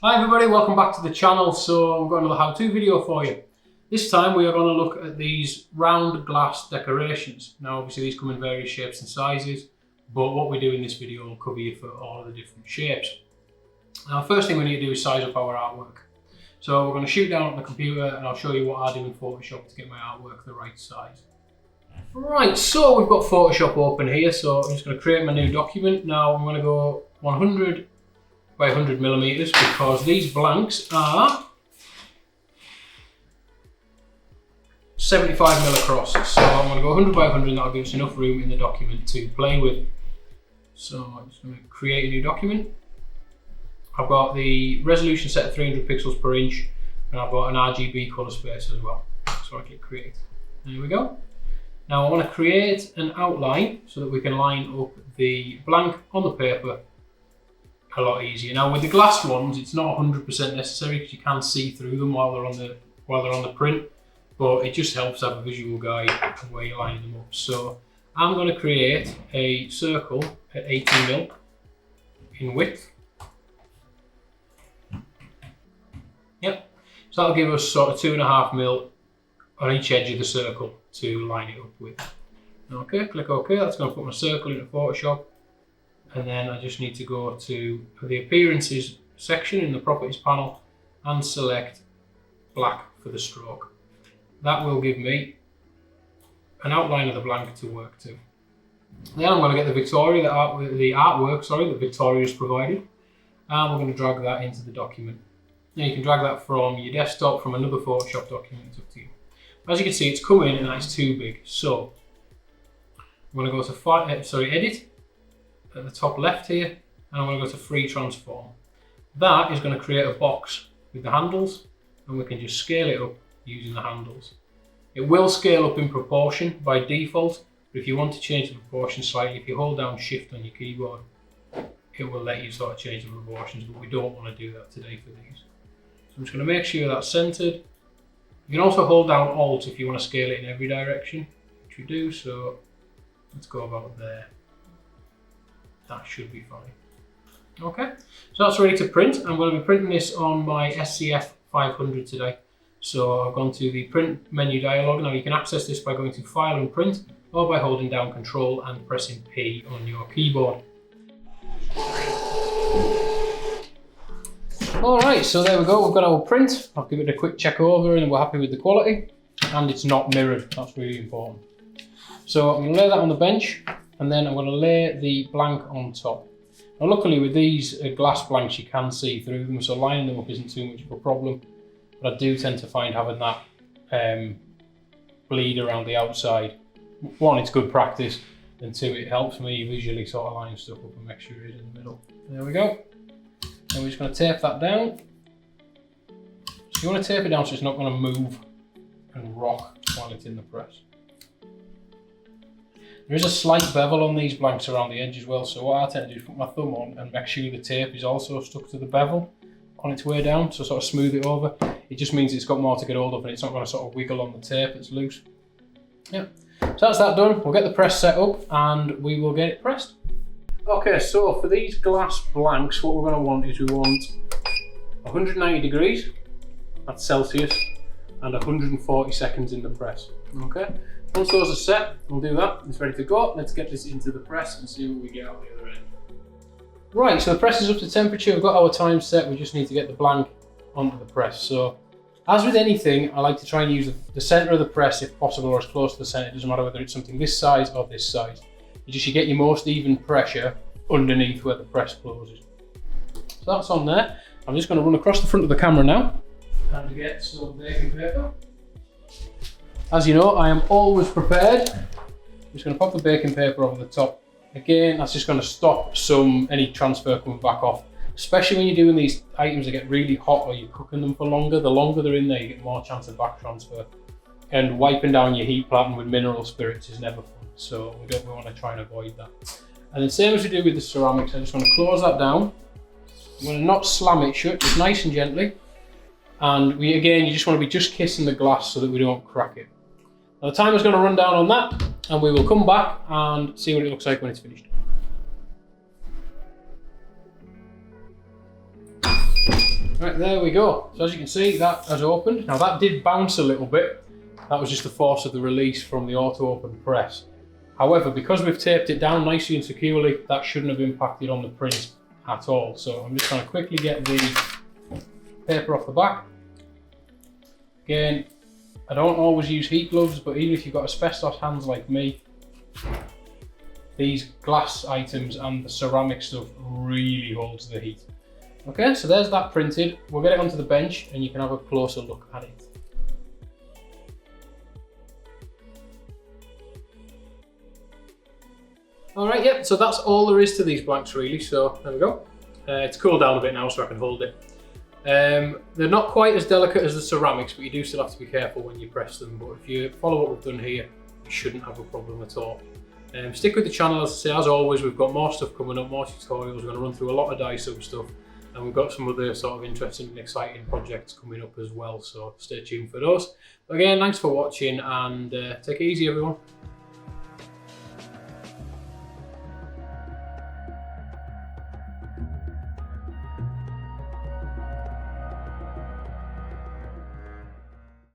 Hi everybody, welcome back to the channel. So I've got another how-to video for you. This time we are going to look at these round glass decorations. Now obviously these come in various shapes and sizes, but what we do in this video will cover you for all of the different shapes. Now first thing we need to do is size up our artwork. So we're going to shoot down on the computer and I'll show you what I do in Photoshop to get my artwork the right size. Right, so we've got Photoshop open here, so I'm just going to create my new document. Now I'm going to go 100 by 100 millimeters because these blanks are 75 mil across. So I'm going to go 100 by 100 and that'll give us enough room in the document to play with. So I'm just going to create a new document. I've got the resolution set at 300 pixels per inch and I've got an RGB colour space as well. So I click create. There we go. Now I want to create an outline so that we can line up the blank on the paper a lot easier. Now with the glass ones, it's not 100% necessary because you can see through them while they're on the print, but it just helps have a visual guide of where you're lining them up. So I'm going to create a circle at 18 mil in width. Yep. So that'll give us sort of 2.5 mil on each edge of the circle to line it up with. Okay, click OK. That's going to put my circle into Photoshop. And then I just need to go to the appearances section in the properties panel and select black for the stroke. That will give me an outline of the blank to work to. Then I'm going to get the artwork that Victoria has provided, and we're going to drag that into the document. Now you can drag that from your desktop, from another Photoshop document, it's up to you. As you can see, it's come in and it's too big, so I'm going to go to Edit at the top left here, and I'm going to go to Free Transform. That is going to create a box with the handles, and we can just scale it up using the handles. It will scale up in proportion by default, but if you want to change the proportion slightly, if you hold down Shift on your keyboard, it will let you sort of change the proportions, but we don't want to do that today for these. So I'm just going to make sure that's centered. You can also hold down Alt if you want to scale it in every direction, which we do, so let's go about there. That should be fine. Okay, so that's ready to print. I'm going to be printing this on my SCF 500 today. So I've gone to the print menu dialog. Now you can access this by going to File and Print, or by holding down Control and pressing P on your keyboard. Alright, so there we go, we've got our print. I'll give it a quick check over and we're happy with the quality. And it's not mirrored, that's really important. So I'm going to lay that on the bench, and then I'm going to lay the blank on top. Now luckily with these glass blanks you can see through them, so lining them up isn't too much of a problem. But I do tend to find having that bleed around the outside, one, it's good practice, and two, it helps me visually sort of line stuff up and make sure it's in the middle. There we go. And we're just going to tape that down. So you want to tape it down so it's not going to move and rock while it's in the press. There is a slight bevel on these blanks around the edge as well, so what I tend to do is put my thumb on and make sure the tape is also stuck to the bevel on its way down, so sort of smooth it over. It just means it's got more to get hold of and it's not going to sort of wiggle on the tape, it's loose. Yeah, so that's that done. We'll get the press set up and we will get it pressed. Okay, so for these glass blanks, what we're going to want is we want 190 degrees, that's Celsius, and 140 seconds in the press. Okay. Once those are set, we'll do that. It's ready to go. Let's get this into the press and see what we get out the other end. Right, so the press is up to temperature. We've got our time set. We just need to get the blank onto the press. So, as with anything, I like to try and use the center of the press if possible, or as close to the center. It doesn't matter whether it's something this size or this size. You get your most even pressure underneath where the press closes. So that's on there. I'm just going to run across the front of the camera now and get some baking paper. As you know, I am always prepared. I'm just going to pop the baking paper over the top. Again, that's just going to stop any transfer coming back off. Especially when you're doing these items that get really hot or you're cooking them for longer. The longer they're in there, you get more chance of back transfer. And wiping down your heat platen with mineral spirits is never fun. So we want to try and avoid that. And then same as we do with the ceramics, I just want to close that down. I'm going to not slam it shut, just nice and gently. And you just want to be just kissing the glass so that we don't crack it. Now the timer's going to run down on that, and we will come back and see what it looks like when it's finished. Right, there we go. So as you can see, that has opened. Now that did bounce a little bit. That was just the force of the release from the auto open press. However, because we've taped it down nicely and securely, that shouldn't have impacted on the print at all. So I'm just going to quickly get the paper off the back. Again, I don't always use heat gloves, but even if you've got asbestos hands like me, these glass items and the ceramic stuff really holds the heat. Okay, so there's that printed. We'll get it onto the bench and you can have a closer look at it. Alright, yeah, so that's all there is to these blanks really, so there we go. It's cooled down a bit now so I can hold it. They're not quite as delicate as the ceramics, but you do still have to be careful when you press them. But if you follow what we've done here, you shouldn't have a problem at all. Stick with the channel, as I say, as always, we've got more stuff coming up, more tutorials. We're going to run through a lot of die sub stuff, and we've got some other sort of interesting and exciting projects coming up as well, so stay tuned for those. But again, thanks for watching, and take it easy everyone.